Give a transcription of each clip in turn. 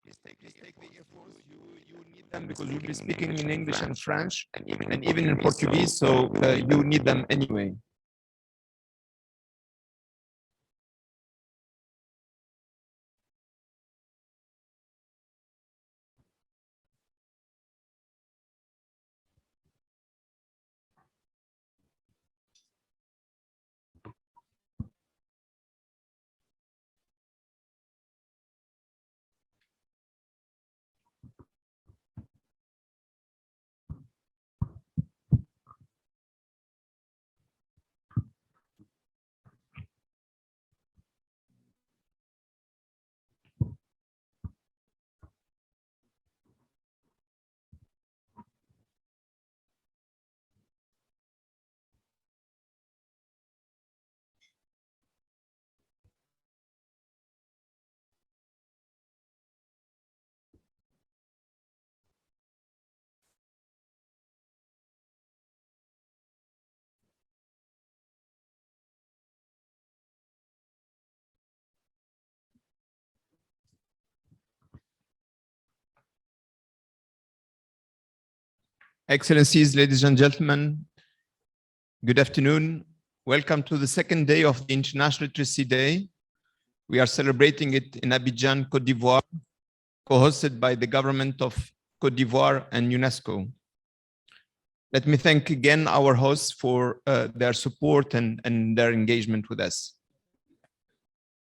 Please take the earphones. You need them because you'll be speaking in English and French and even in Portuguese, so you need them anyway. Excellencies, ladies and gentlemen, good afternoon. Welcome to the second day of the International Literacy Day. We are celebrating it in Abidjan, Côte d'Ivoire, co-hosted by the government of Côte d'Ivoire and UNESCO. Let me thank again our hosts for their support and their engagement with us.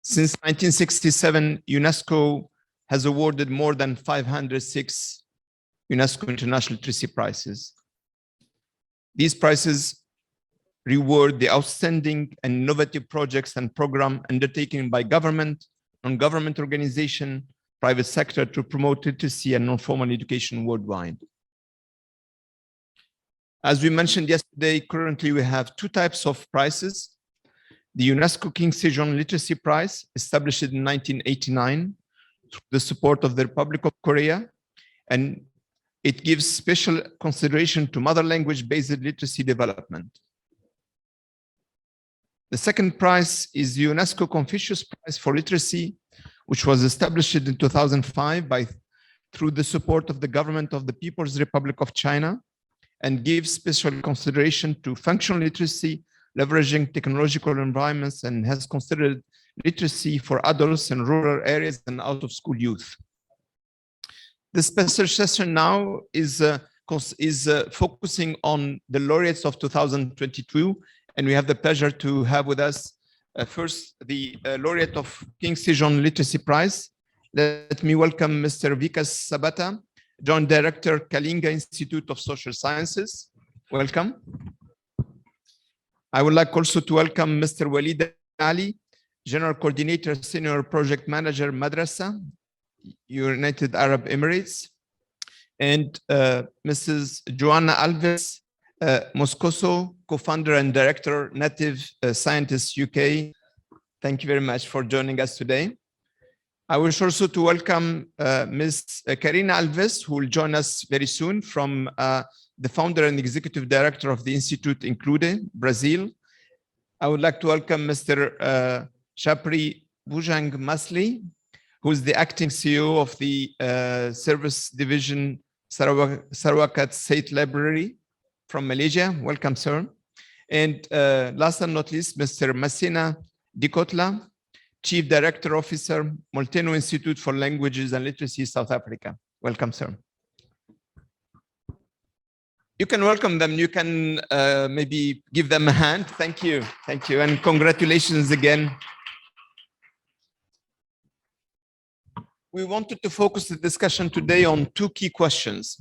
Since 1967, UNESCO has awarded more than 506 UNESCO International Literacy Prizes. These prizes reward the outstanding and innovative projects and programs undertaken by government, non-government organization, private sector to promote literacy and non-formal education worldwide. As we mentioned yesterday, currently we have two types of prizes. The UNESCO King Sejong Literacy Prize, established in 1989 through the support of the Republic of Korea, and it gives special consideration to mother language-based literacy development. The second prize is the UNESCO Confucius Prize for Literacy, which was established in 2005 through the support of the government of the People's Republic of China, and gives special consideration to functional literacy, leveraging technological environments, and has considered literacy for adults in rural areas and out-of-school youth. The special session now is focusing on the laureates of 2022, and we have the pleasure to have with us first the laureate of King Sejong Literacy Prize. Let me welcome Mr. Vikas Sabata, Joint Director, Kalinga Institute of Social Sciences. Welcome. I would like also to welcome Mr. Walid Ali, General Coordinator, Senior Project Manager, Madrasa, United Arab Emirates, and Mrs. Joanna Alves Moscoso, co-founder and director, Native Scientists UK. Thank you very much for joining us today. I wish also to welcome Ms. Karina Alves, who will join us very soon, from the founder and executive director of the Institute in Côte, Brazil. I would like to welcome Mr. Japri Bujang Masli, who is the acting CEO of the Service Division Sarawak State Library from Malaysia. Welcome, sir. And last but not least, Mr. Masina Dikotla, Chief Director Officer, Molteno Institute for Languages and Literacy, South Africa. Welcome, sir. You can welcome them. You can maybe give them a hand. Thank you. Thank you. And congratulations again. We wanted to focus the discussion today on two key questions.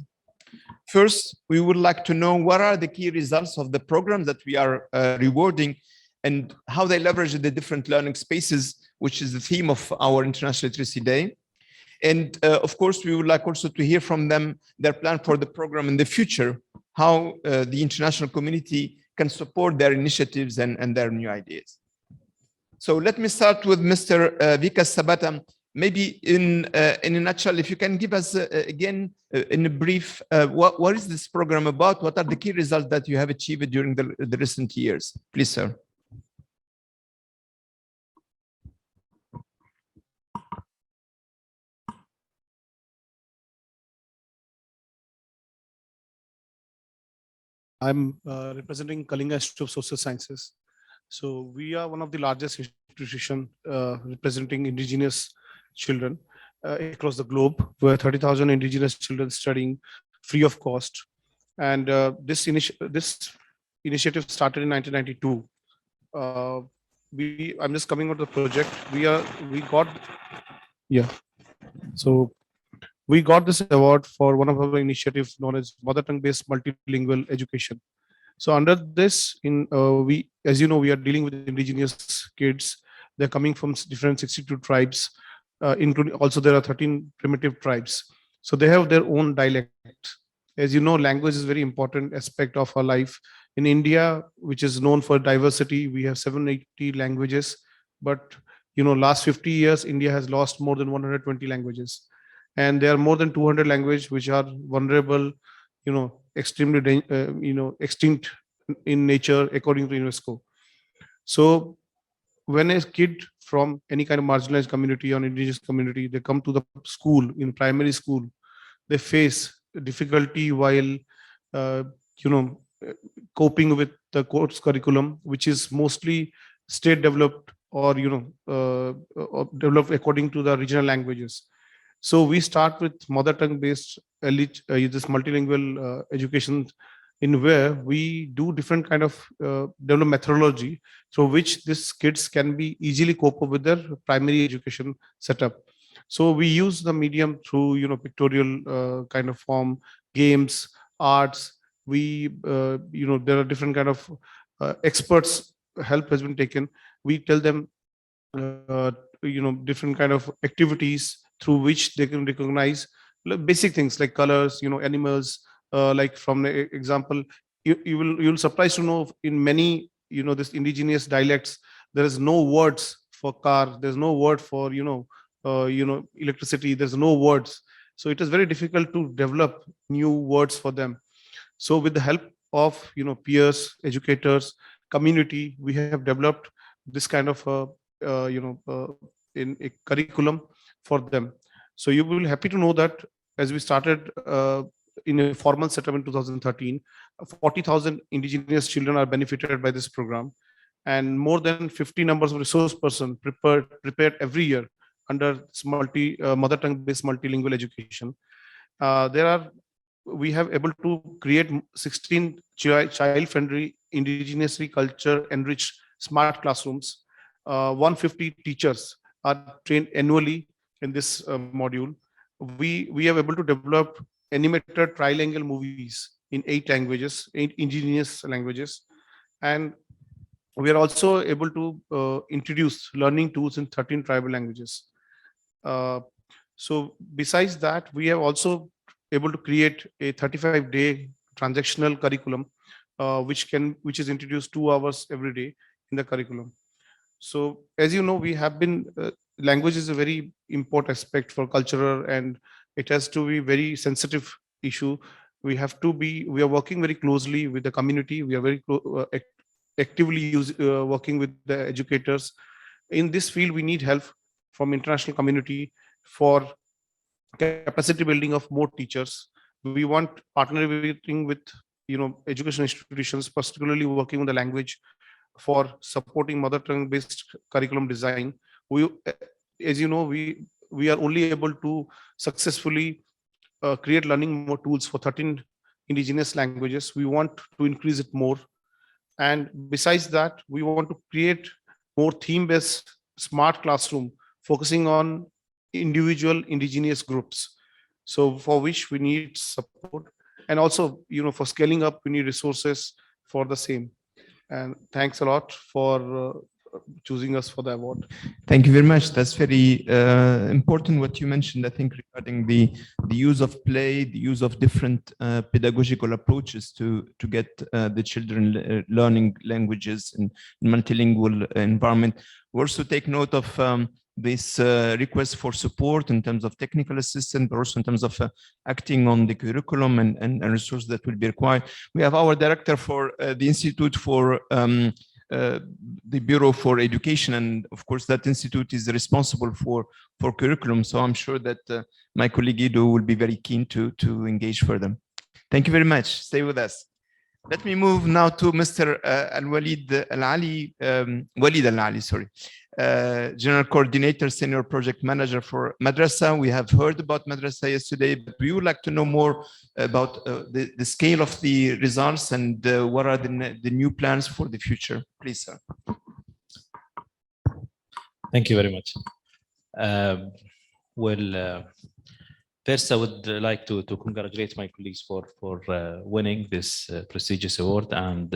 First, we would like to know what are the key results of the programs that we are rewarding and how they leverage the different learning spaces, which is the theme of our International Literacy Day. And of course, we would like also to hear from them their plan for the program in the future, how the international community can support their initiatives and their new ideas. So let me start with Mr. Vikas Sabata. Maybe in a nutshell, if you can give us again in a brief, what is this program about? What are the key results that you have achieved during the recent years? Please, sir. I'm representing Kalinga Institute of Social Sciences. So we are one of the largest institution representing indigenous children across the globe, where 30,000 indigenous children studying free of cost. And this initiative started in 1992. Uh, I'm just coming out of the project. We got yeah. So we got this award for one of our initiatives known as mother tongue based multilingual education. So under this, as you know, we are dealing with indigenous kids. They're coming from different 62 tribes, including also there are 13 primitive tribes. So they have their own dialect. As you know, language is very important aspect of our life. In India, which is known for diversity, we have 780 languages. But last 50 years, India has lost more than 120 languages, and there are more than 200 languages which are vulnerable, extremely extinct in nature according to UNESCO. So when a kid from any kind of marginalized community or indigenous community, they come to the school, in primary school, they face difficulty while uh, you know coping with the course curriculum, which is mostly state developed or developed according to the regional languages. So we start with mother tongue based this multilingual education, in where we do different kind of develop methodology through which these kids can be easily cope up with their primary education setup. So we use the medium through pictorial kind of form, games, arts. We there are different kind of experts help has been taken. We tell them different kind of activities through which they can recognize basic things like colors, animals, like from the example, you'll surprised to know in many this indigenous dialects there is no words for car, there's no word for electricity, there's no words. So it is very difficult to develop new words for them. So with the help of peers, educators, community, we have developed this kind of in a curriculum for them. So you will be happy to know that as we started in a formal setup in 2013, 40,000 indigenous children are benefited by this program, and more than 50 numbers of resource person prepared every year under this mother tongue based multilingual education. There are We have able to create 16 child friendly indigenously culture enriched smart classrooms. 150 teachers are trained annually in this module. We have able to develop animated trilingual movies in 8 languages, 8 indigenous languages, and we are also able to introduce learning tools in 13 tribal languages. Uh, so besides that, we have also able to create a 35-day transactional curriculum, which is introduced 2 hours every day in the curriculum. So as you know, we have been language is a very important aspect for cultural, and it has to be very sensitive issue. We are working very closely with the community. We are very actively working with the educators. In this field, we need help from international community for capacity building of more teachers. We want partnering with education institutions, particularly working on the language for supporting mother tongue based curriculum design. We As you know, we are only able to successfully create learning more tools for 13 indigenous languages. We want to increase it more, and besides that, we want to create more theme based smart classroom focusing on individual indigenous groups, so for which we need support, and also for scaling up we need resources for the same. And thanks a lot for choosing us for the award. Thank you very much. That's very important what you mentioned, I think, regarding the use of play, the use of different pedagogical approaches to get the children learning languages in multilingual environment. We also take note of this request for support in terms of technical assistance, but also in terms of acting on the curriculum and resources that will be required. We have our director for the Institute for the Bureau for Education, and of course that institute is responsible for curriculum. So I'm sure that my colleague Guido will be very keen to engage further. Thank you very much. Stay with us. Let me move now to Mr. Walid Al-Ali, Walid Al-Ali, sorry, General Coordinator, Senior Project Manager for Madrasa. We have heard about Madrasa yesterday, but we would like to know more about the scale of the results and what are the new plans for the future. Please, sir. Thank you very much. First, I would like to congratulate my colleagues for winning this prestigious award. And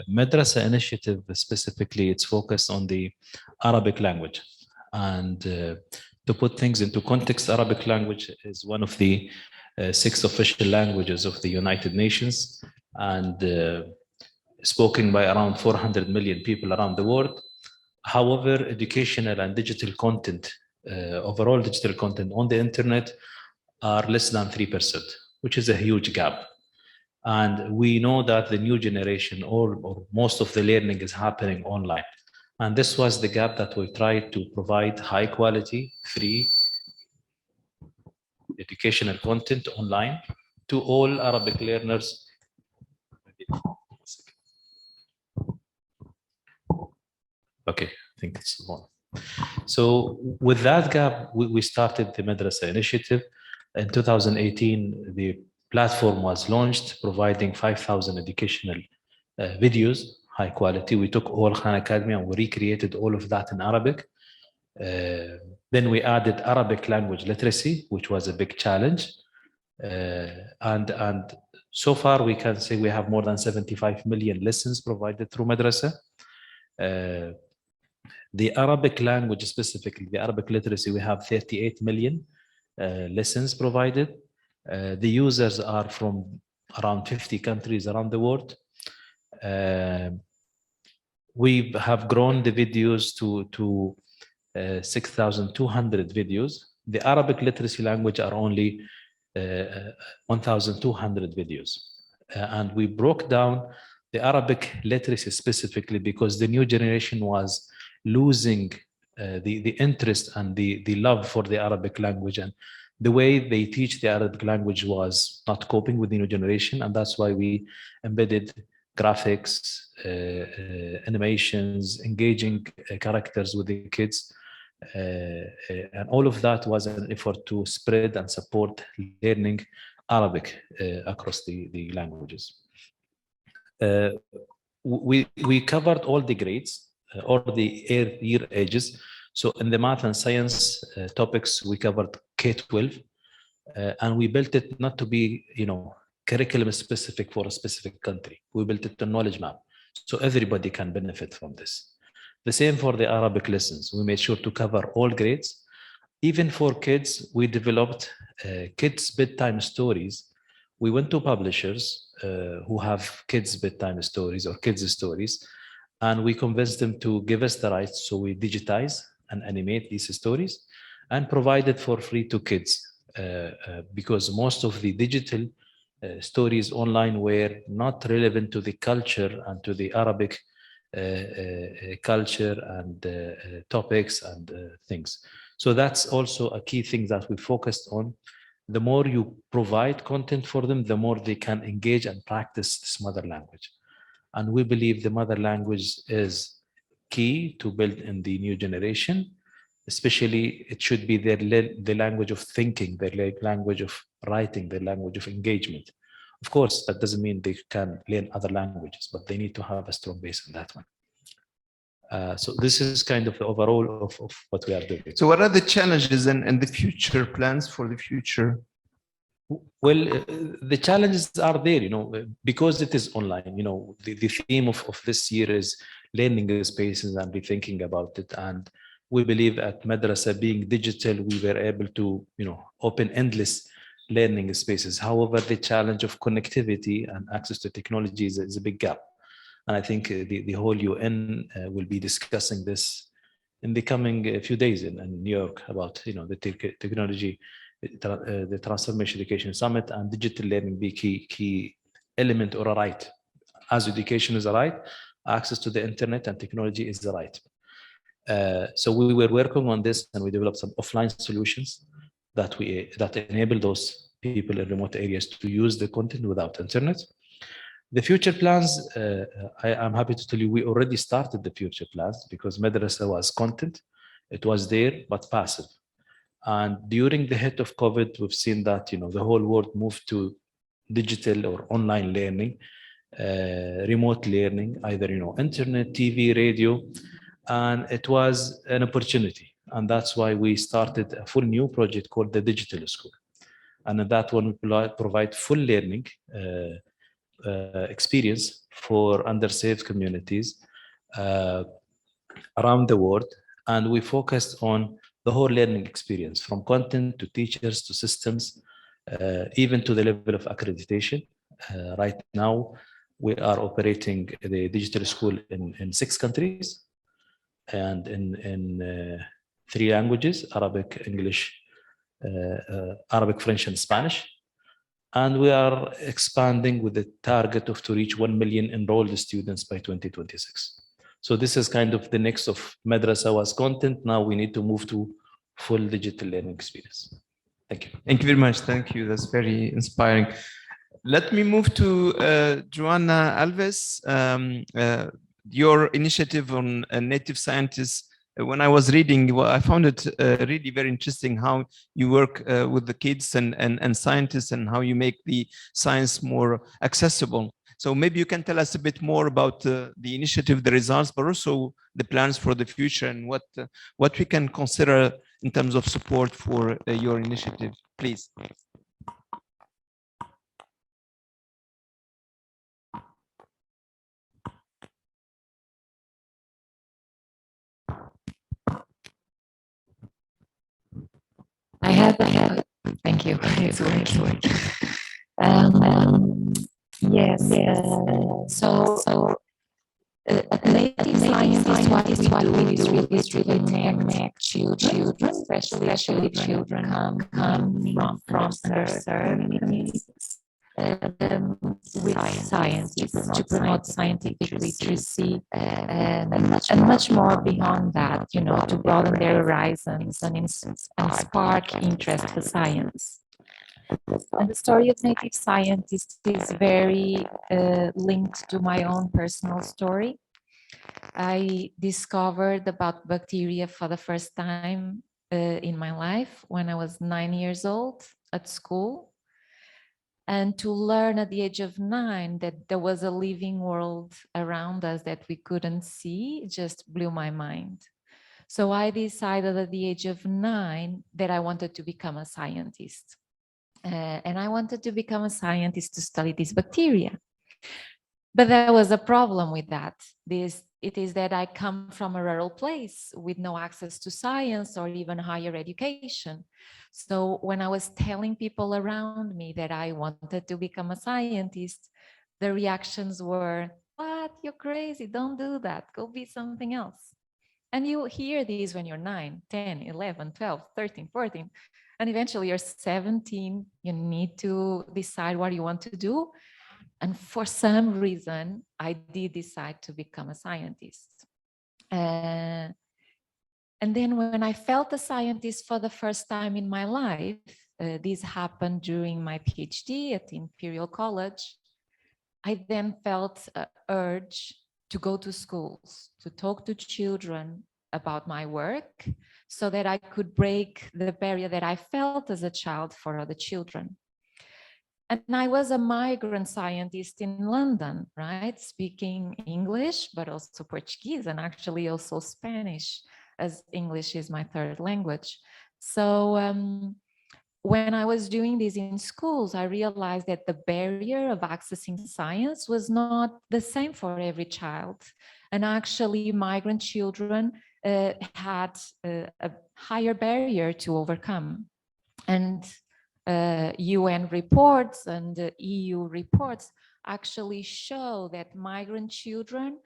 Madrasa initiative specifically, it's focused on the Arabic language. And to put things into context, Arabic language is one of the 6 official languages of the United Nations, and spoken by around 400 million people around the world. However, educational and digital content, overall digital content on the internet are less than 3%, which is a huge gap. And we know that the new generation or most of the learning is happening online. And this was the gap that we tried to provide high quality, free educational content online to all Arabic learners. Okay, I think it's the one. So with that gap, we started the Madrasa initiative. In 2018, the platform was launched, providing 5,000 educational videos, high quality. We took all Khan Academy and we recreated all of that in Arabic. Then we added Arabic language literacy, which was a big challenge. And so far, we can say we have more than 75 million lessons provided through Madrasa. The Arabic language, specifically the Arabic literacy, we have 38 million lessons provided. The users are from around 50 countries around the world. We have grown the videos to 6,200 videos. The Arabic literacy language are only 1,200 videos. And we broke down the Arabic literacy specifically because the new generation was losing the interest and the love for the Arabic language, and the way they teach the Arabic language was not coping with the new generation. And that's why we embedded graphics, animations, engaging characters with the kids. And all of that was an effort to spread and support learning Arabic across the languages. We covered all the grades or the year ages. So in the math and science topics, we covered K-12, and we built it not to be, curriculum specific for a specific country. We built it to knowledge map, so everybody can benefit from this. The same for the Arabic lessons. We made sure to cover all grades. Even for kids, we developed kids' bedtime stories. We went to publishers who have kids' bedtime stories or kids' stories, and we convinced them to give us the rights. So we digitize and animate these stories and provide it for free to kids because most of the digital stories online were not relevant to the culture and to the Arabic culture and topics and things. So that's also a key thing that we focused on. The more you provide content for them, the more they can engage and practice this mother language. And we believe the mother language is key to build in the new generation. Especially, it should be the language of thinking, their language of writing, their language of engagement. Of course, that doesn't mean they can learn other languages, but they need to have a strong base in that one. So this is kind of the overall of what we are doing. So what are the challenges and the future plans for the future? Well, the challenges are there, because it is online. The theme of this year is learning spaces and rethinking about it. And we believe at Madrasa, being digital, we were able to, open endless learning spaces. However, the challenge of connectivity and access to technology is a big gap. And I think the whole UN will be discussing this in the coming few days in New York about, the technology, the Transformation Education Summit, and digital learning be key element or a right. As education is a right, access to the internet and technology is the right. So we were working on this, and we developed some offline solutions that enable those people in remote areas to use the content without internet. The future plans, I'm happy to tell you, we already started the future plans because madrasa was content. It was there, but passive. And during the hit of COVID, we've seen that, the whole world moved to digital or online learning, remote learning, either, internet, TV, radio, and it was an opportunity. And that's why we started a full new project called the Digital School. And in that one, we provide full learning experience for underserved communities around the world. And we focused on the whole learning experience, from content to teachers to systems, even to the level of accreditation. Right now, we are operating the digital school in 6 countries and in 3 languages: Arabic, English, Arabic, French, and Spanish. And we are expanding with the target of to reach 1 million enrolled students by 2026. So this is kind of the next of madrasa was content. Now we need to move to full digital learning experience. Thank you. Thank you very much. Thank you. That's very inspiring. Let me move to Joanna Alves. Your initiative on native scientists. When I was reading, I found it really very interesting how you work with the kids and scientists and how you make the science more accessible. So maybe you can tell us a bit more about the initiative, the results, but also the plans for the future and what we can consider in terms of support for your initiative, please. I have, thank you. It's working. Yes. So native science is what we do is really connect children, especially children from underserved communities with science to promote scientific literacy and much more beyond that, to broaden their horizons and spark interest for science. And the story of native scientists is very linked to my own personal story. I discovered about bacteria for the first time in my life when I was 9 years old at school. And to learn at the age of 9 that there was a living world around us that we couldn't see just blew my mind. So I decided at the age of 9 that I wanted to become a scientist. And I wanted to become a scientist to study these bacteria. But there was a problem with that. It is that I come from a rural place with no access to science or even higher education. So when I was telling people around me that I wanted to become a scientist, the reactions were, "What? You're crazy. Don't do that. Go be something else." And you hear these when you're 9, 10, 11, 12, 13, 14. And eventually you're 17, you need to decide what you want to do. And for some reason, I did decide to become a scientist. And then when I felt a scientist for the first time in my life, this happened during my PhD at Imperial College, I then felt an urge to go to schools, to talk to children about my work so that I could break the barrier that I felt as a child for other children. And I was a migrant scientist in London, right? Speaking English, but also Portuguese and actually also Spanish, as English is my third language. So when I was doing this in schools, I realized that the barrier of accessing science was not the same for every child. And actually migrant children had a higher barrier to overcome. And UN reports and EU reports actually show that migrant children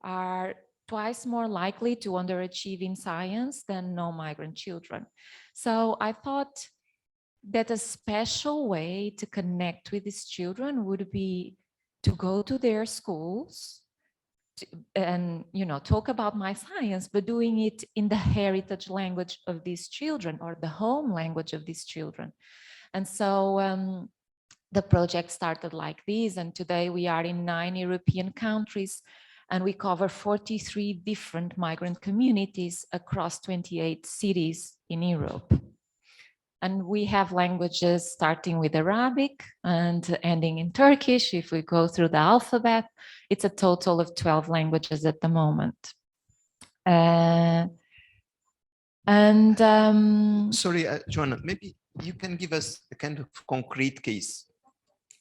are twice more likely to underachieve in science than non-migrant children. So I thought that a special way to connect with these children would be to go to their schools and talk about my science, but doing it in the heritage language of these children or the home language of these children. And so The project started like this, and today we are in 9 European countries, and we cover 43 different migrant communities across 28 cities in Europe. And we have languages starting with Arabic and ending in Turkish. If we go through the alphabet, it's a total of 12 languages at the moment. Sorry, Joanna, maybe you can give us a kind of concrete case,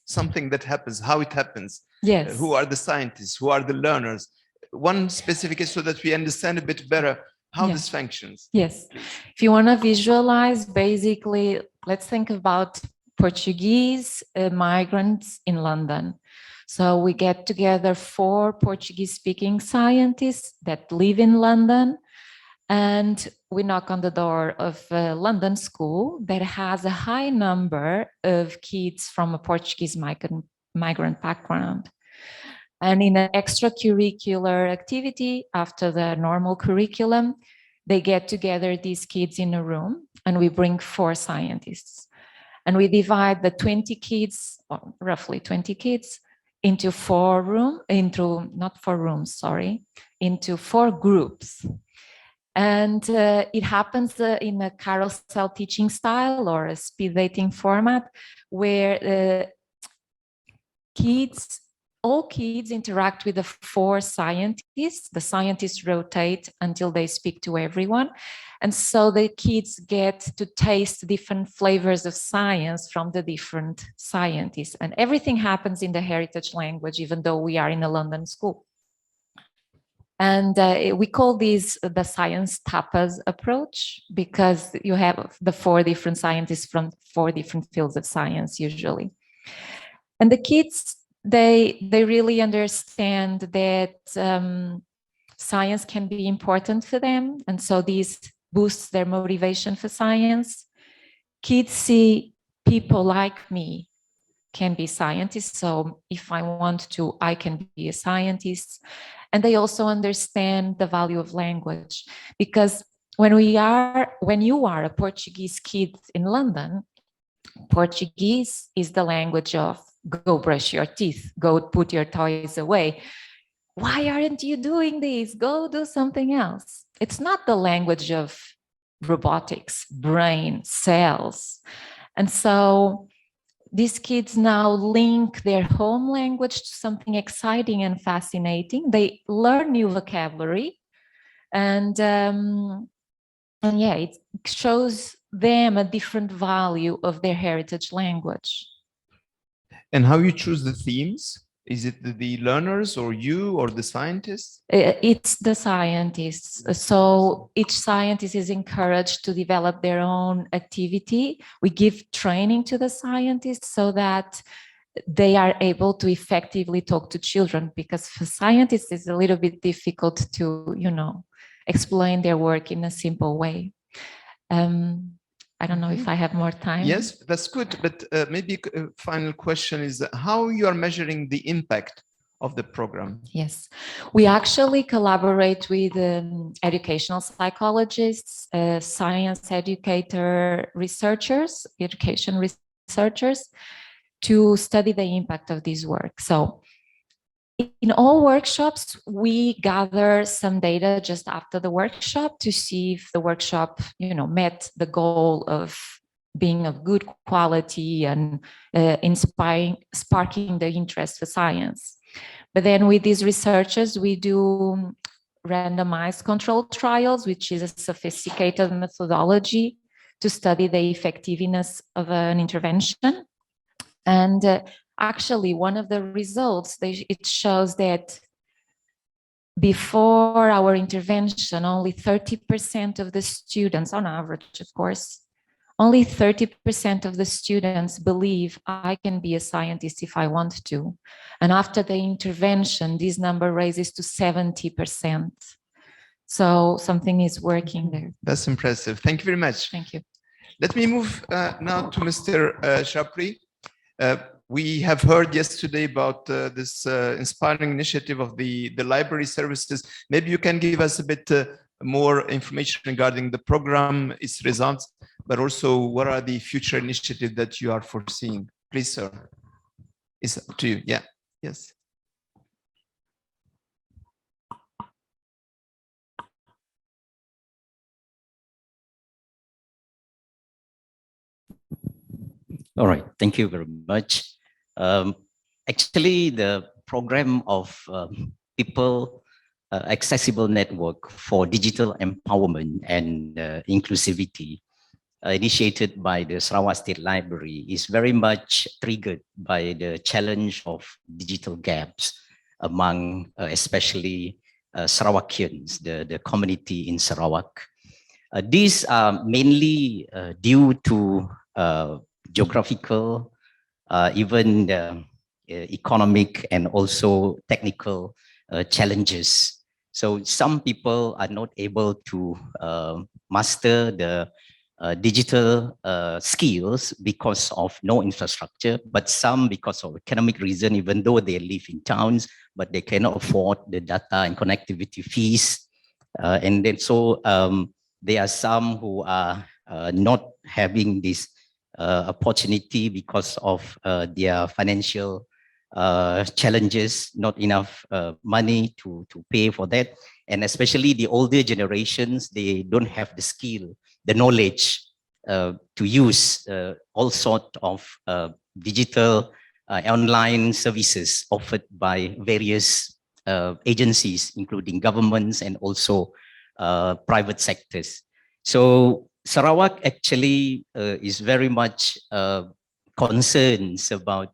something that happens, how it happens. Yes. Who are the scientists? Who are the learners? One specific case so that we understand a bit better how this functions. Yes. If you want to visualize, basically, let's think about Portuguese migrants in London. So we get together 4 Portuguese-speaking scientists that live in London, and we knock on the door of a London school that has a high number of kids from a Portuguese migrant background. And in an extracurricular activity, after the normal curriculum, they get together these kids in a room, and we bring 4 scientists. And we divide the 20 kids, or roughly 20 kids, into 4 groups. And it happens in a carousel teaching style or a speed dating format, where all kids interact with the 4 scientists. The scientists rotate until they speak to everyone. And so the kids get to taste different flavors of science from the different scientists. And everything happens in the heritage language, even though we are in a London school. And we call this the science tapas approach, because you have the 4 different scientists from 4 different fields of science usually. And the kids, they really understand that science can be important for them. And so this boosts their motivation for science. Kids see people like me can be scientists. So if I want to, I can be a scientist. And they also understand the value of language, because when you are a Portuguese kid in London, Portuguese is the language of go brush your teeth, go put your toys away. Why aren't you doing this? Go do something else. It's not the language of robotics, brain, cells. And so these kids now link their home language to something exciting and fascinating. They learn new vocabulary, and yeah, it shows them a different value of their heritage language. And how you choose the themes? Is it the learners or you or the scientists? It's the scientists. So each scientist is encouraged to develop their own activity. We give training to the scientists so that they are able to effectively talk to children, because for scientists it's a little bit difficult to, explain their work in a simple way. I don't know if I have more time. Yes, that's good. But maybe a final question is how you are measuring the impact of the program? Yes, we actually collaborate with educational psychologists, science educator researchers, education researchers, to study the impact of this work. So in all workshops, we gather some data just after the workshop to see if the workshop, met the goal of being of good quality and sparking the interest for science. But then with these researchers, we do randomized controlled trials, which is a sophisticated methodology to study the effectiveness of an intervention. And actually, one of the results, it shows that before our intervention, only 30% of the students, on average, of course, only 30% of the students believe I can be a scientist if I want to. And after the intervention, this number raises to 70%. So something is working there. That's impressive. Thank you very much. Thank you. Let me move now to Mr. Japri. We have heard yesterday about this inspiring initiative of the library services. Maybe you can give us a bit more information regarding the program, its results, but also what are the future initiatives that you are foreseeing? Please, sir. It's up to you. Yeah. Yes. All right, thank you very much. Actually, the program of People Accessible Network for Digital Empowerment and Inclusivity, initiated by the Sarawak State Library, is very much triggered by the challenge of digital gaps among especially Sarawakians, the community in Sarawak. These are mainly due to geographical, even economic and also technical challenges. So some people are not able to master the digital skills because of no infrastructure, but some because of economic reason, even though they live in towns, but they cannot afford the data and connectivity fees. And then so there are some who are not having this opportunity because of their financial challenges, not enough money to pay for that. And especially the older generations, they don't have the skill, the knowledge to use all sorts of digital online services offered by various agencies, including governments and also private sectors. So Sarawak actually is very much concerned about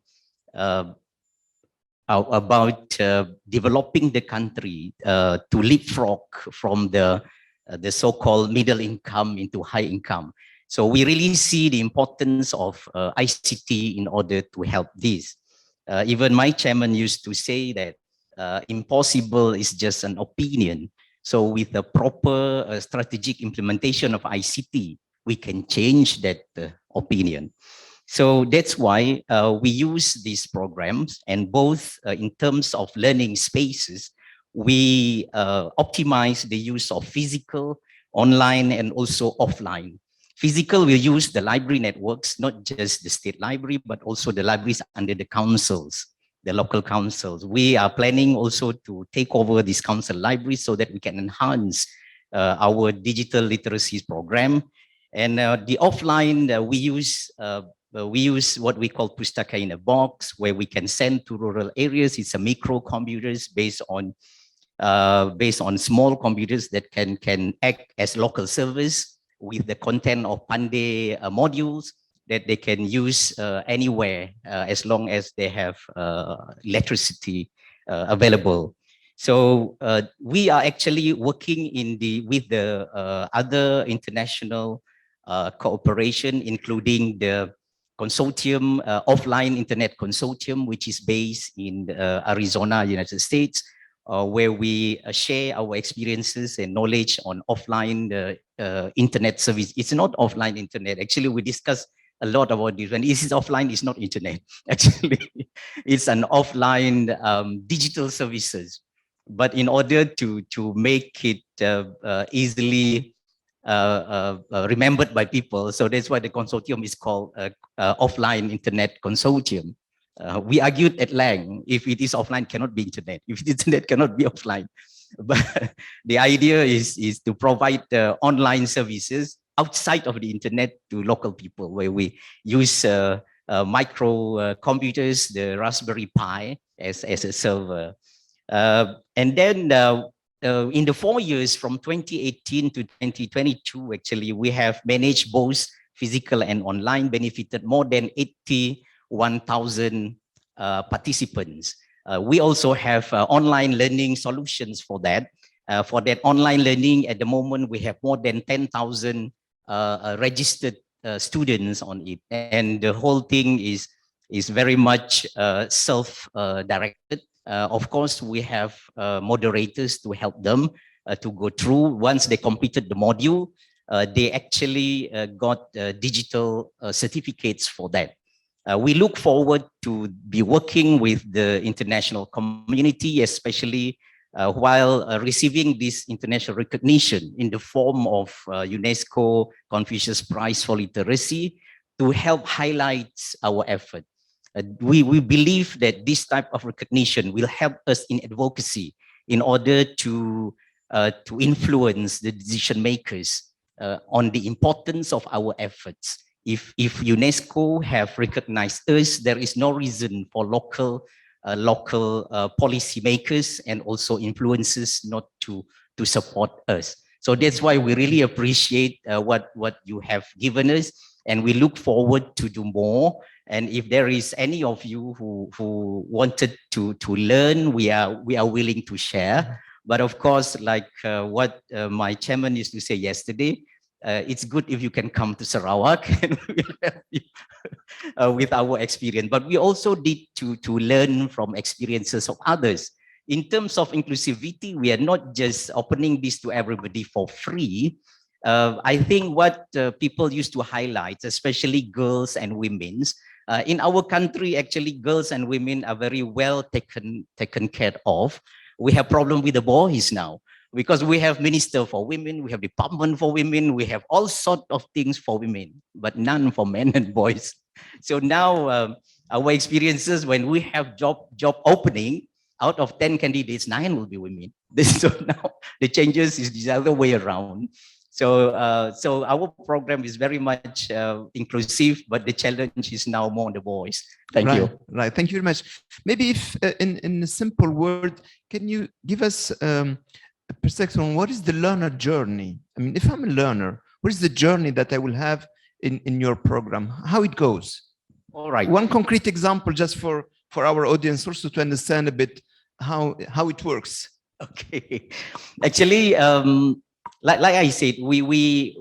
developing the country to leapfrog from the so-called middle income into high income. So we really see the importance of ICT in order to help this. Even my chairman used to say that impossible is just an opinion. So with the proper strategic implementation of ICT, we can change that opinion. So that's why we use these programs, and both in terms of learning spaces, we optimize the use of physical, online, and also offline. Physical, we use the library networks, not just the state library, but also the libraries under the councils, the local councils. We are planning also to take over these council libraries so that we can enhance our digital literacy program. And the offline, we use what we call Pustaka in a box, where we can send to rural areas. It's a micro computers based on small computers that can act as local servers with the content of Pandey modules that they can use anywhere as long as they have electricity available. So we are actually working with the other international cooperation, including the consortium, offline internet consortium, which is based in Arizona, United States, where we share our experiences and knowledge on offline internet service. It's not offline internet. Actually, we discuss a lot about this. When this is offline, it's not internet. Actually, it's an offline digital services. But in order to make it easily remembered by people, so that's why the consortium is called Offline Internet Consortium. We argued at length, if it is offline, cannot be internet. If it is internet, cannot be offline. But the idea is to provide online services outside of the internet to local people, where we use micro computers, the Raspberry Pi as a server. And then in the 4 years from 2018 to 2022, actually, we have managed both physical and online, benefited more than 81,000 participants. We also have online learning solutions for that. For that online learning, at the moment, we have more than 10,000 registered students on it. And the whole thing is very much self-directed. Of course, we have moderators to help them to go through. Once they completed the module, they actually got digital certificates for that. We look forward to be working with the international community, especially while receiving this international recognition in the form of UNESCO Confucius Prize for Literacy, to help highlight our effort. We believe that this type of recognition will help us in advocacy in order to influence the decision makers on the importance of our efforts. If UNESCO have recognized us, there is no reason for local policy makers and also influencers not to support us. So that's why we really appreciate what you have given us, and we look forward to do more. And if there is any of you who wanted to learn, we are willing to share. But of course, like what my chairman used to say yesterday, it's good if you can come to Sarawak and we'll help you with our experience. But we also need to learn from experiences of others. In terms of inclusivity, we are not just opening this to everybody for free. I think what people used to highlight, especially girls and women, in our country, actually, girls and women are very well taken care of. We have problem with the boys now, because we have minister for women, we have department for women, we have all sorts of things for women, but none for men and boys. So now our experiences, when we have job opening, out of 10 candidates, 9 will be women. So now the changes is the other way around. So our program is very much inclusive, but the challenge is now more on the boys. Thank you. Right. Thank you very much. Maybe if in a simple word, can you give us a perspective on what is the learner journey? I mean, if I'm a learner, what is the journey that I will have in your program? How it goes? All right. One concrete example, just for our audience also to understand a bit how it works. Okay. Actually, like I said, we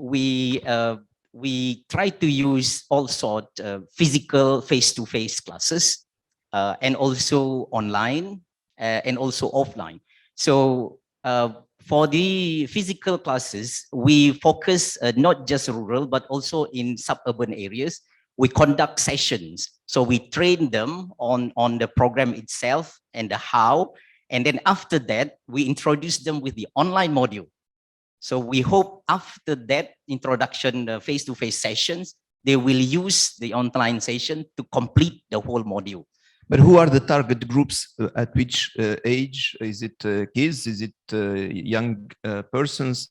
try to use all sort physical face-to-face classes and also online and also offline. So for the physical classes, we focus not just rural, but also in suburban areas. We conduct sessions. So we train them on the program itself and the how. And then after that, we introduce them with the online module. So we hope after that introduction, face-to-face sessions, they will use the online session to complete the whole module. But who are the target groups? At which age? Is it kids? Is it young persons?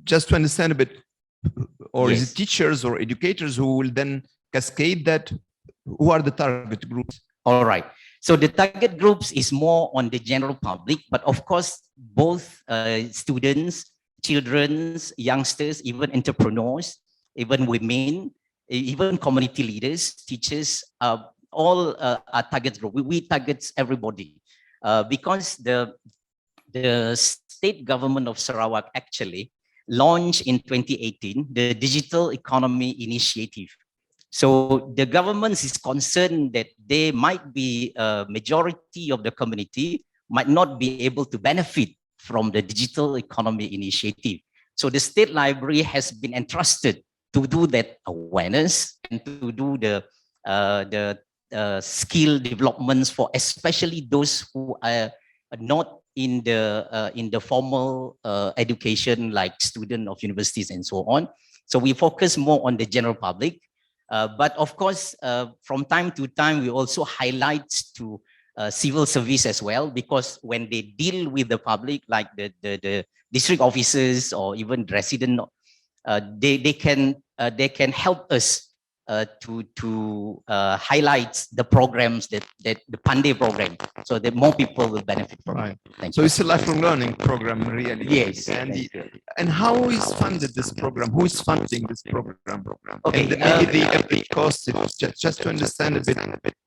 Just to understand a bit, or Yes. is it teachers or educators who will then cascade that? Who are the target groups? All right. So the target groups is more on the general public, but of course, both students, children, youngsters, even entrepreneurs, even women, even community leaders, teachers, all are target group. We target everybody because the state government of Sarawak actually launched in 2018 the Digital Economy Initiative. So the government is concerned that there might be a majority of the community might not be able to benefit from the Digital Economy Initiative. So the State Library has been entrusted to do that awareness and to do the skill developments for especially those who are not in the formal education, like students of universities and so on. So we focus more on the general public. But of course, from time to time, we also highlight to civil service as well, because when they deal with the public, like the district officers or even resident, they can help us to highlight the programs that the Pandey program, so that more people will benefit from it. Thank So you. it's a lifelong learning program, really. Yes. And how is funded this program? Who is funding this program? Okay, And maybe the average cost, just to understand a bit,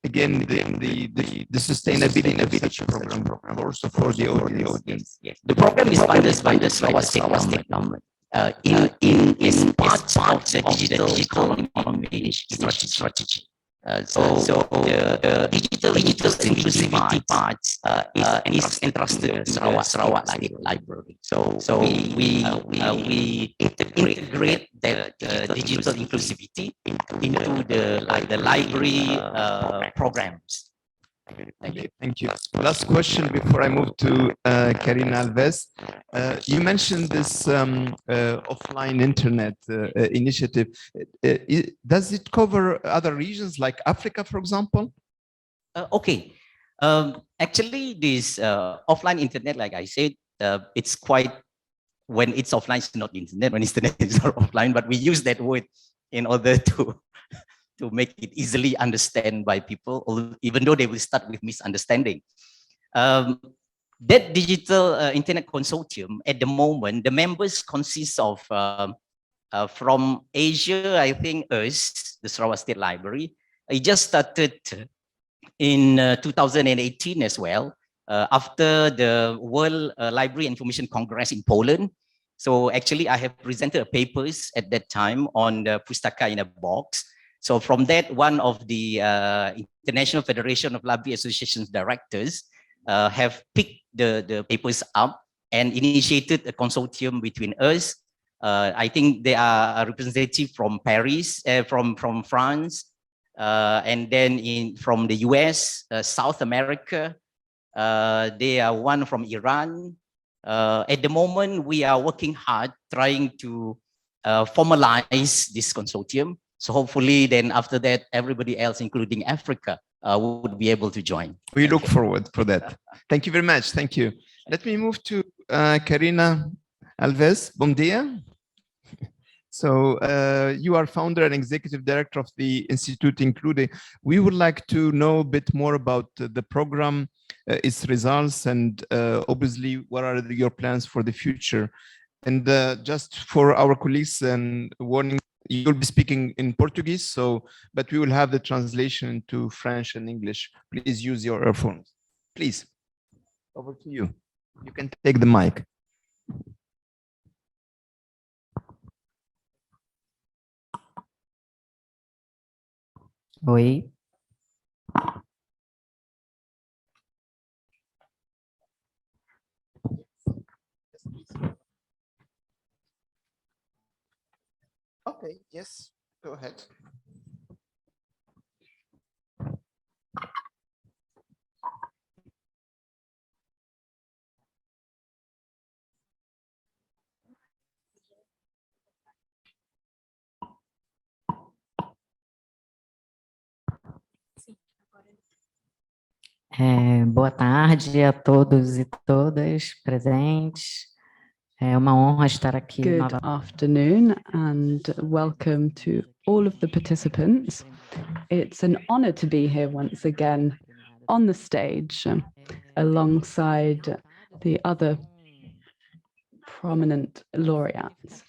again, the sustainability of such a program, also for the audience. Yes. The program is funded by the Sarawak State Government. In parts of the digital economy strategy. So the digital inclusivity parts is entrusted to Sarawak Library. So we integrate the digital inclusivity into the library programs. Thank you. Last question before I move to Karina Alves. You mentioned this offline internet initiative. Does it cover other regions like Africa, for example? Okay. Actually, this offline internet, like I said, it's quite, when it's offline, it's not internet, when internet is not offline, but we use that word in order to make it easily understand by people, even though they will start with misunderstanding. That digital internet consortium, at the moment, the members consist of from Asia, I think us, the Sarawak State Library. It just started in 2018 as well, after the World Library Information Congress in Poland. So actually, I have presented papers at that time on the Pustaka in a box. So from that, one of the International Federation of Library Associations directors have picked the papers up and initiated a consortium between us. I think they are a representative from Paris, from France, and then from the US, South America. They are one from Iran. At the moment, we are working hard trying to formalize this consortium. So hopefully then after that, everybody else, including Africa, would be able to join. We look forward for that. Thank you very much. Thank you. Let me move to Karina Alves. Bom dia. So you are founder and executive director of the Institute Including. We would like to know a bit more about the program, its results, and obviously what are your plans for the future. And just for our colleagues and warning, you'll be speaking in Portuguese, so but we will have the translation to French and English. Please use your earphones. Please, over to you. You can take the mic. Oi. Okay, yes, go ahead. Boa tarde a todos e todas presentes. É uma honra estar aqui Good novamente. afternoon and welcome to all of the participants. It's an honor to be here once again on the stage alongside the other prominent laureates.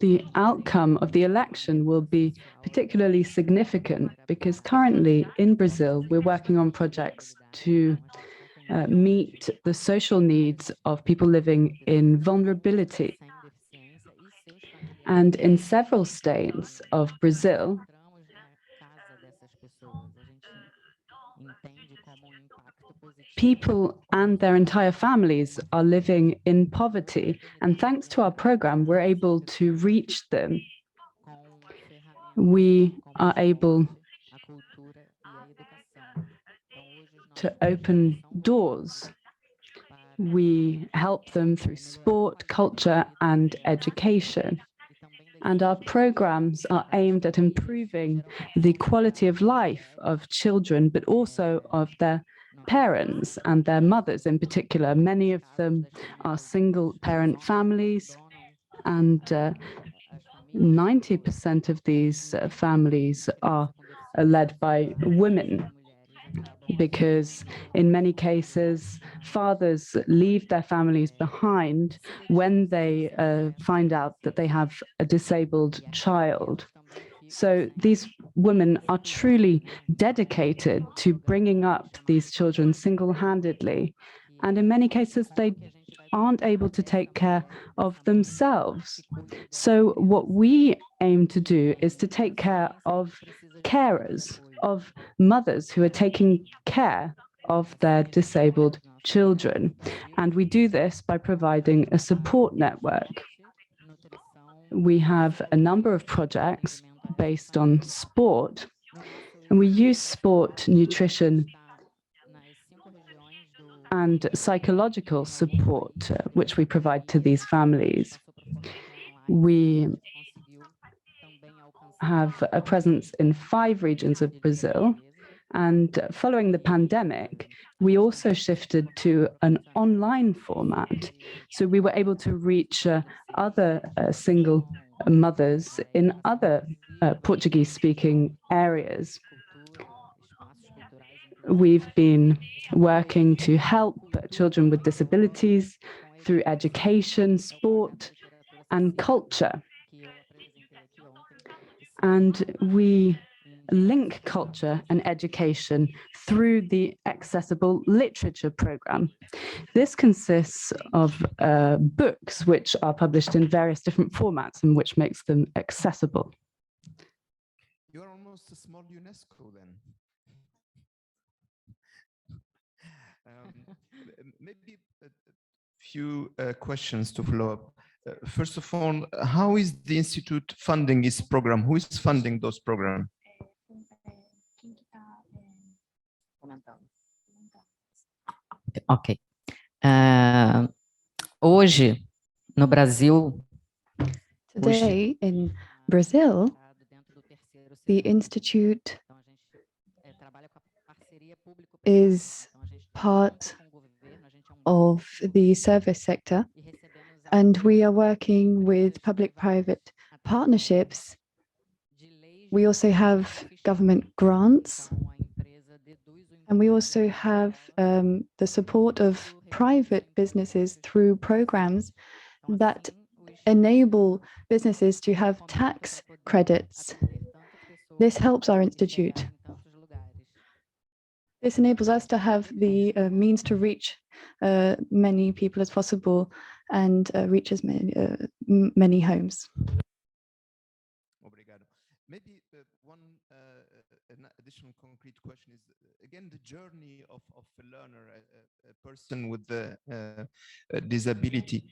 The outcome of the election will be particularly significant because currently in Brazil, we're working on projects to meet the social needs of people living in vulnerability. And in several states of Brazil, people and their entire families are living in poverty. And thanks to our program, we're able to reach them. We are able to open doors. We help them through sport, culture, and education. And our programs are aimed at improving the quality of life of children, but also of their parents and their mothers in particular. Many of them are single parent families, and 90% of these families are led by women, because in many cases, fathers leave their families behind when they find out that they have a disabled child. So these women are truly dedicated to bringing up these children single-handedly. And in many cases, they aren't able to take care of themselves. So what we aim to do is to take care of carers, of mothers who are taking care of their disabled children. And we do this by providing a support network. We have a number of projects based on sport, and we use sport, nutrition, and psychological support, which we provide to these families. We have a presence in 5 regions of Brazil. And following the pandemic, we also shifted to an online format. So we were able to reach other single mothers in other Portuguese-speaking areas. We've been working to help children with disabilities through education, sport, and culture. And we link culture and education through the accessible literature program. This consists of books which are published in various different formats and which makes them accessible. You're almost a small UNESCO then. Maybe a few questions to follow up. First of all, how is the Institute funding its program? Who is funding those programs? Ok. Hoje, no Brasil, Today in Brazil, the Institute is part of the service sector, and we are working with public-private partnerships. We also have government grants, and we also have the support of private businesses through programs that enable businesses to have tax credits. This helps our institute. This enables us to have the means to reach many people as possible and reach as many homes. Obrigado. Maybe one an additional concrete question is, again, the journey of a learner, a person with a disability.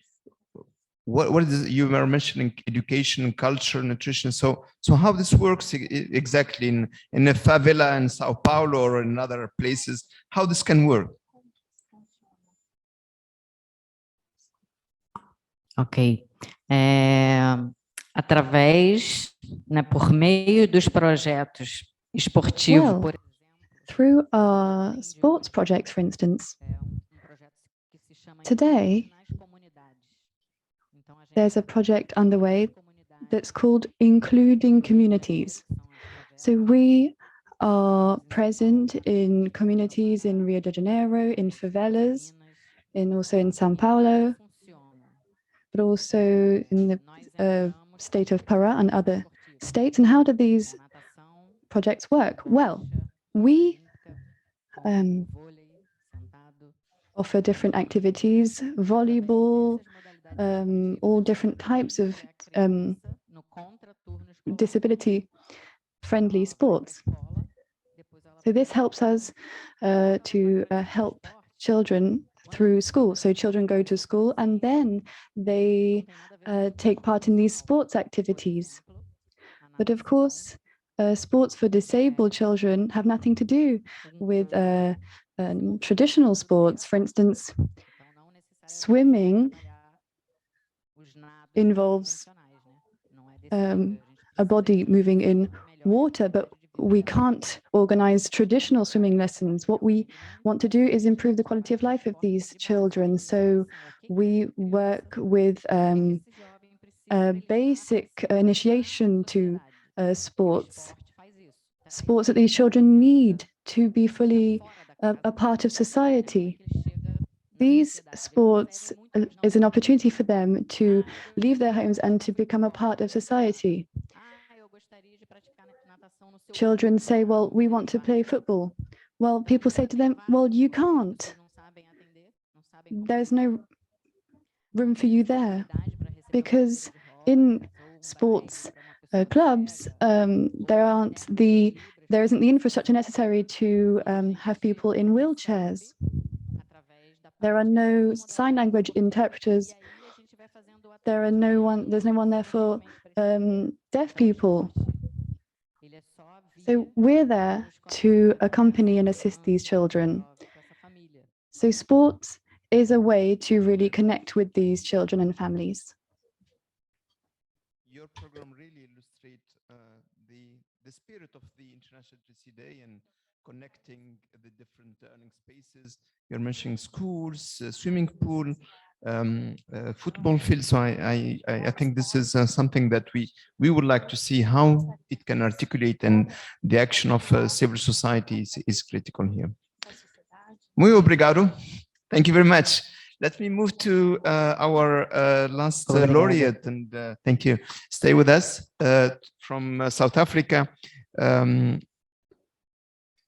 What is, you were mentioning education, culture, nutrition. So how this works exactly in a favela in Sao Paulo or in other places, how this can work? ok. Através, né, por meio dos projetos esportivos, Well, through our sports projects, for instance, today there's a project underway that's called Including Communities. So we are present in communities in Rio de Janeiro, in favelas, also in São Paulo, but also in the state of Pará and other states. And how do these projects work? Well, we offer different activities, volleyball, all different types of disability-friendly sports. So this helps us to help children through school. So children go to school and then they take part in these sports activities. But of course, sports for disabled children have nothing to do with traditional sports. For instance, swimming involves a body moving in water, but we can't organize traditional swimming lessons. What we want to do is improve the quality of life of these children. So we work with a basic initiation to sports that these children need to be fully a part of society. These sports is an opportunity for them to leave their homes and to become a part of society. Children say, well, we want to play football. Well, people say to them, well, you can't. There's no room for you there, because in sports clubs, there isn't the infrastructure necessary to have people in wheelchairs. There are no sign language interpreters. There's no one there for deaf people. So we're there to accompany and assist these children. So sports is a way to really connect with these children and families. Your program really illustrates the spirit of the International Literacy Day and connecting the different learning spaces. You're mentioning schools, swimming pool, football field. So I think this is something that we would like to see how it can articulate, and the action of civil society is critical here. Muito obrigado. Thank you very much. Let me move to our last laureate, and thank you. Stay with us from South Africa.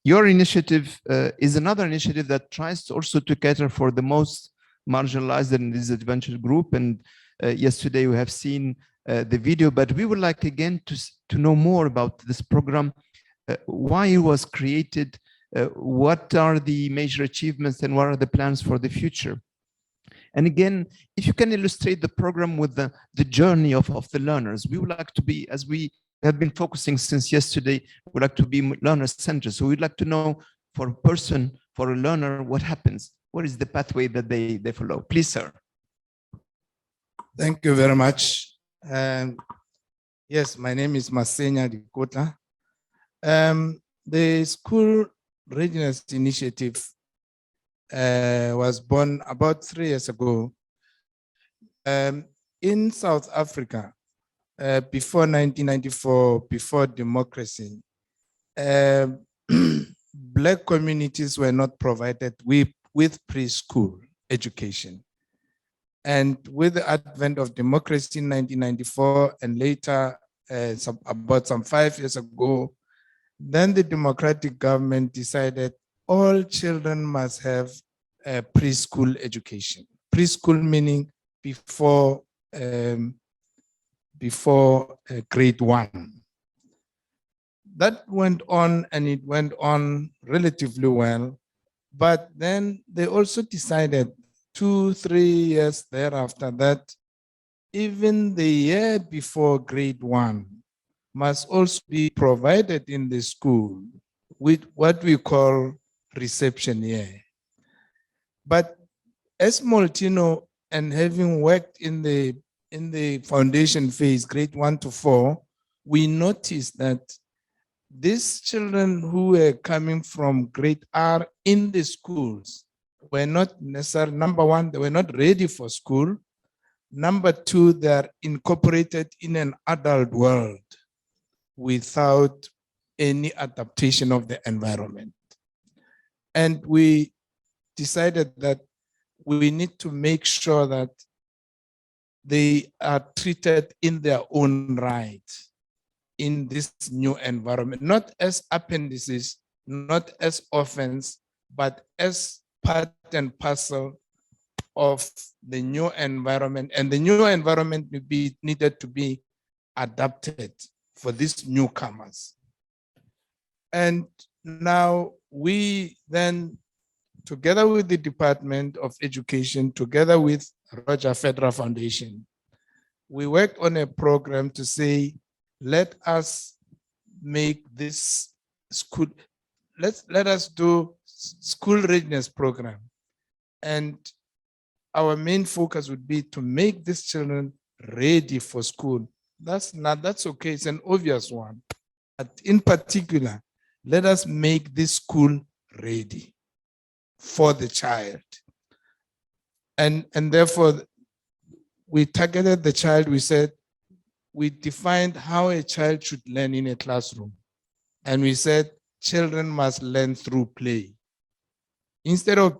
Your initiative is another initiative that tries also to cater for the most marginalized and disadvantaged group. And yesterday we have seen the video, but we would like again to know more about this program, why it was created, what are the major achievements, and what are the plans for the future. And again, if you can illustrate the program with the journey of the learners, we would like to be, as we have been focusing since yesterday, we'd like to be learner-centered. So we'd like to know, for a person, for a learner, what happens? What is the pathway that they follow? Please, sir. Thank you very much. Yes, my name is Masenya Dikota. The School Readiness Initiative was born about 3 years ago in South Africa. Before 1994, before democracy, Black communities were not provided with preschool education. And with the advent of democracy in 1994 and later, about some 5 years ago, then the democratic government decided all children must have a preschool education. Preschool meaning before grade 1. That went on, and it went on relatively well. But then they also decided 2-3 years thereafter that even the year before grade 1 must also be provided in the school with what we call reception year. But as Molteno, and having worked in the foundation phase, grade 1 to 4, we noticed that these children who were coming from grade R in the schools were not necessarily, number one, they were not ready for school. Number two, they are incorporated in an adult world without any adaptation of the environment. And we decided that we need to make sure that they are treated in their own right in this new environment, not as appendices, not as orphans, but as part and parcel of the new environment. And the new environment needed to be adapted for these newcomers. And now we then, together with the Department of Education, together with Roger Federal Foundation, we worked on a program to say, let us make this school, let us do school readiness program. And our main focus would be to make these children ready for school. That's okay, it's an obvious one. But in particular, let us make this school ready for the child. And therefore, we targeted the child. We said, we defined how a child should learn in a classroom. And we said, children must learn through play. Instead of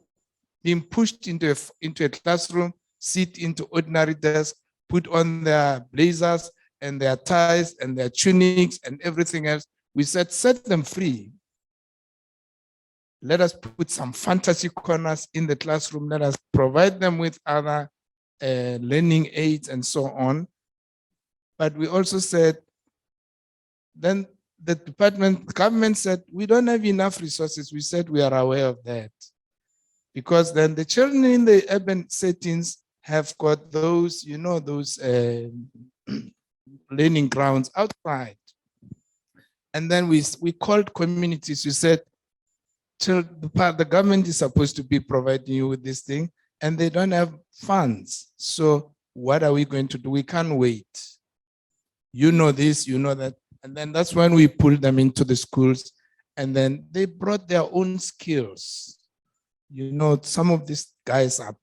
being pushed into a classroom, sit into ordinary desks, put on their blazers and their ties and their tunics and everything else, we said, set them free. Let us put some fantasy corners in the classroom. Let us provide them with other learning aids and so on. But we also said, then the government said, we don't have enough resources. We said we are aware of that. Because then the children in the urban settings have got those, those learning grounds outside. And then we called communities. We said, the government is supposed to be providing you with this thing, and they don't have funds. So what are we going to do? We can't wait. You know this, you know that. And then that's when we pulled them into the schools, and then they brought their own skills. You know, some of these guys are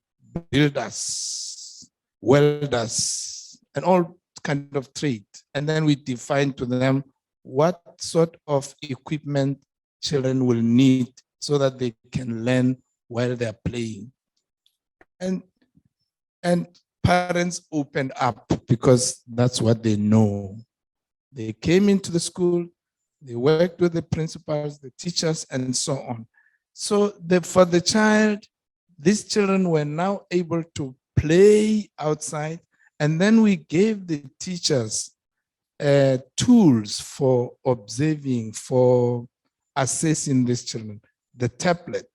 builders, welders, and all kind of trade. And then we define to them what sort of equipment children will need so that they can learn while they're playing. And parents opened up because that's what they know. They came into the school, they worked with the principals, the teachers, and so on. So for the child, these children were now able to play outside, and then we gave the teachers tools for observing, for assessing these children. The tablet,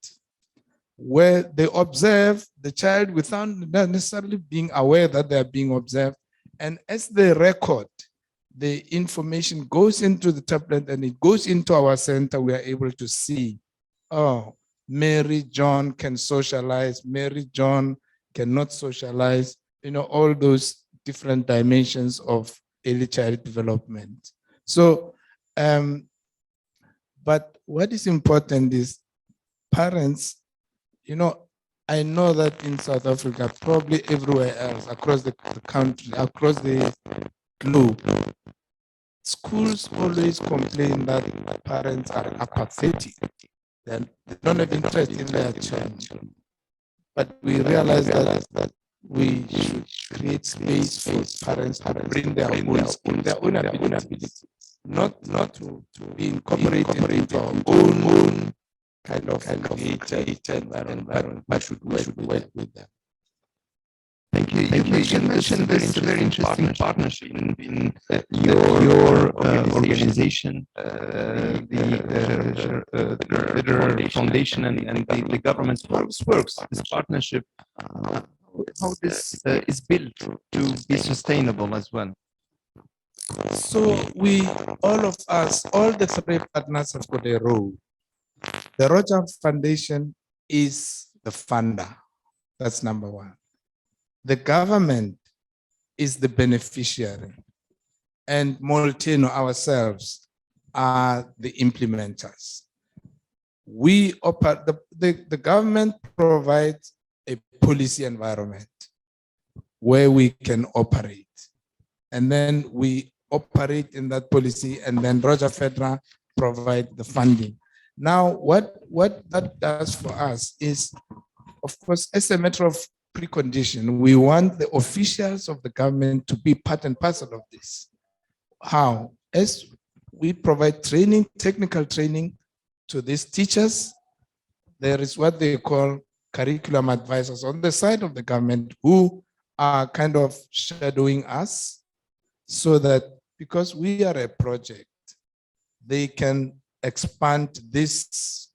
where they observe the child without necessarily being aware that they are being observed. And as they record, the information goes into the tablet and it goes into our center. We are able to see, oh, Mary John can socialize, Mary John cannot socialize, you know, all those different dimensions of early child development. So, but what is important is parents, you know, I know that in South Africa, probably everywhere else, across the country, across the globe, schools always complain that parents are apathetic. They don't have interest in their children. But we realize that we should create space for parents to bring their own abilities, not to be incorporated into our own kind of created environment, but should work with them. Thank you. You mentioned this very interesting partnership in your organization, the foundation and the government's works. This partnership, how this is built to be sustainable as well. So all of us, all the three partners have got a role. The Roger Foundation is the funder. That's number one. The government is the beneficiary, and Molteno ourselves are the implementers. We operate, the government provides a policy environment where we can operate, and then we operate in that policy, and then Roger Federer provide the funding. Now, what that does for us is, of course, as a matter of precondition, we want the officials of the government to be part and parcel of this. How? As we provide training, technical training to these teachers, there is what they call curriculum advisors on the side of the government who are kind of shadowing us, so that because we are a project, they can expand this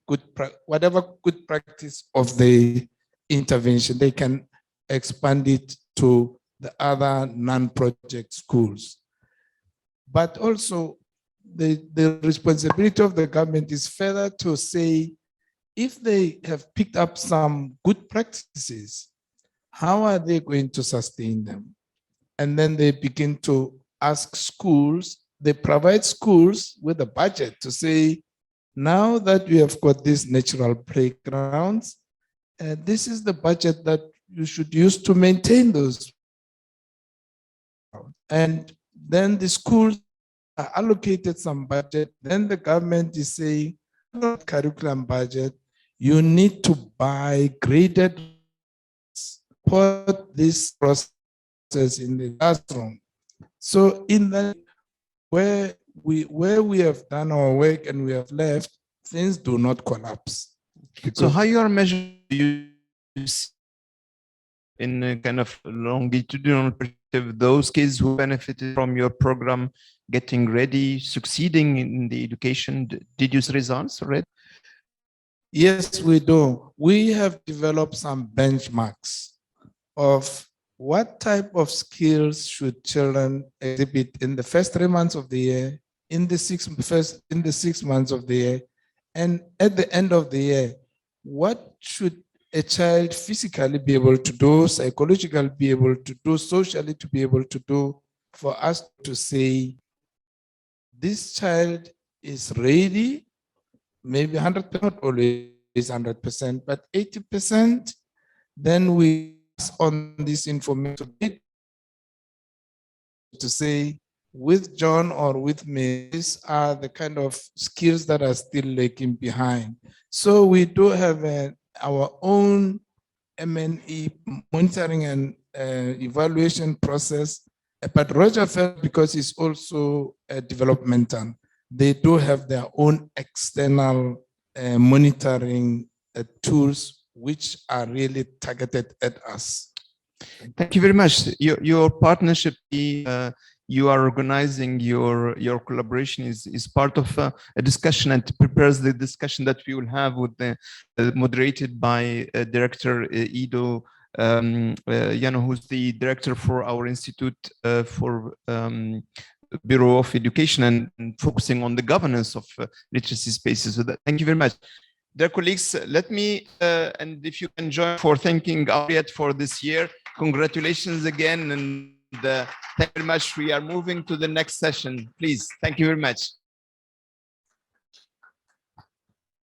whatever good practice of the intervention, they can expand it to the other non-project schools. But also the responsibility of the government is further to say, if they have picked up some good practices, how are they going to sustain them? And then they begin to ask schools, they provide schools with a budget to say, now that we have got these natural playgrounds, this is the budget that you should use to maintain those. And then the schools are allocated some budget. Then the government is saying, not curriculum budget, you need to buy graded, put this process in the classroom. So in that, where we have done our work and we have left, things do not collapse. So how you are measuring in a kind of longitudinal perspective those kids who benefited from your program getting ready, succeeding in the education? Did you see results already? Yes, we do. We have developed some benchmarks of what type of skills should children exhibit in the first 3 months of the year, in the 6 months of the year, and at the end of the year. What should a child physically be able to do, psychologically be able to do, socially to be able to do, for us to say this child is ready, maybe 100%, not always 100%, but 80%, then we pass on this information to say, with John or with me, these are the kind of skills that are still lagging behind. So we do have our own M&E monitoring and evaluation process, but Roger felt because it's also developmental, they do have their own external monitoring tools which are really targeted at us. Thank you very much. Your partnership, you are organizing your collaboration is part of a discussion and prepares the discussion that we will have with the moderated by Director Ido, who's the director for our Institute for Bureau of Education and focusing on the governance of literacy spaces. So thank you very much. Dear colleagues, let me, and if you can join for thanking Laureate for this year. Congratulations again, and thank you very much. We are moving to the next session. Please, thank you very much.